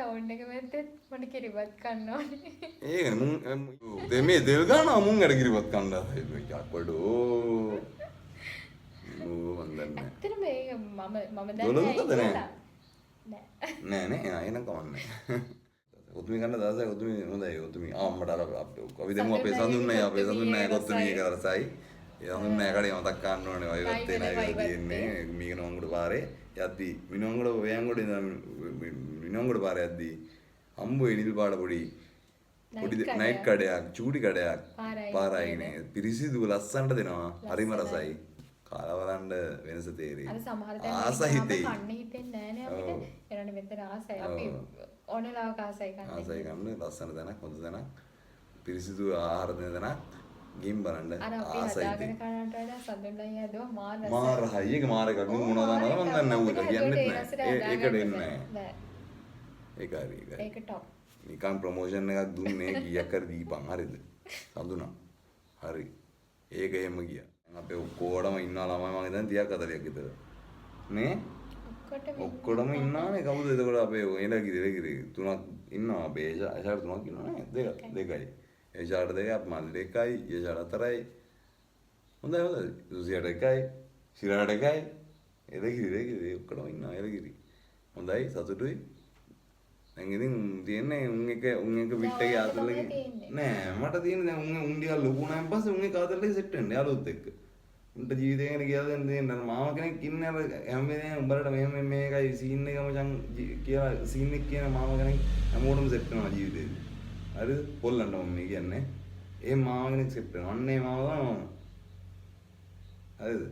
Round එක වැද්දෙත් මට කිරිබත් කන්න ඕනේ. ඒකනේ මුන් දෙමේ දෙල් ගන්නවා මුන් අර කිරිබත් කන්න යක්කඩෝ. මන් දන්නේ. ඇත්තටම ඒක මම දොළොස්ද දන්නේ නෑ. නෑ නෑ එනං කවන්නේ. ඔතුමි කන්න දාසයි ඔතුමි හොඳයි ඔතුමි අම්මට අර අපි දෙමු අපේ සඳුන්නේ අපේ සඳුන්නේ ඔතුමි එක රසයි. ඒ සඳුන්නේ කඩේ මතක් ගන්න ඕනේ වයිවත් එනයි තියෙන්නේ මීගනංගුඩ පාරේ යද්දි මිනංගුඩ වයංගුඩ මිනංගුඩ පාරේ යද්දි හම්බුවේ නිල් පාට පොඩි නයිට් කඩයක් චූටි කඩයක් පාරයිනේ පිරිසිදු ලස්සනට දෙනවා හරිම රසයි කාලා බලන්න වෙනස තේරෙයි අර සමහර තැන් ආස හිතෙයි කන්න හිතෙන්නේ නෑනේ අපිට එනනේ මෙතන ආසයි අපි ඕනෙලාවක ආසයි කන්නේ ආසයි කන්න ලස්සන තැනක් හොඳ තැනක් පිරිසිදු ආහාර දෙන තැනක් ගිම් බලන්න අර අපි හදාගෙන කනට වඩා සඳුන්ලයි හදුවා මාර රසයි මාර හයි එක මාර එකක් මොනවද නේද මම දන්නේ නැහැ කියන්නේ නැහැ ඒකට එන්නේ නැහැ ඒක හරි ඒක ටොප් නිකන් ප්‍රොමෝෂන් එකක් දුන්නේ කීයක් හරි දීපන් හරිද සඳුනා හරි ඒක එහෙම ගියා අපේ ඔක්කොටම ඉන්නවා ළමයි මම දැන් 30ක් 40ක් විතර නේ ඔක්කොටම ඉන්නවානේ කවුද එතකොට අපේ එලගිරි තුනක් ඉන්නවා අපේ එෂාට තුනක් ඉන්නවා නේ දෙකයි එෂාට දෙකක් මල් දෙකයි එෂාට හතරයි හොඳයි හොඳයි සුසියට එකයි සිරාට එකයි එලගිරි ඔක්කොටම ඉන්නවා එලගිරි හොඳයි සතුටුයි දැන් ඉතින් තියන්නේ උන් එක පිට එක ආතල්ලේ නෑ මට තියෙන්නේ දැන් උන් ටිකක් ලොකු වුණාන් පස්සේ උන් එක ආතල්ලේ සෙට් වෙන්න යාළුවොත් එක්ක උන්ට ජීවිතේ ගැන කියලා දෙන්න දෙන්න මාම කෙනෙක් ඉන්නේ අර හැම වෙලේම උඹලට මෙහෙම මේකයි සීන් එක මචං කියලා සීන් එක කියන මාම කෙනෙක් හැමෝටම සෙට් වෙනවා ජීවිතේදී හරිද පොල්ලන්න මම මේ කියන්නේ ඒ මාම කෙනෙක් සෙට් වෙනවා අන්න ඒ මාම තමයි මම හරිද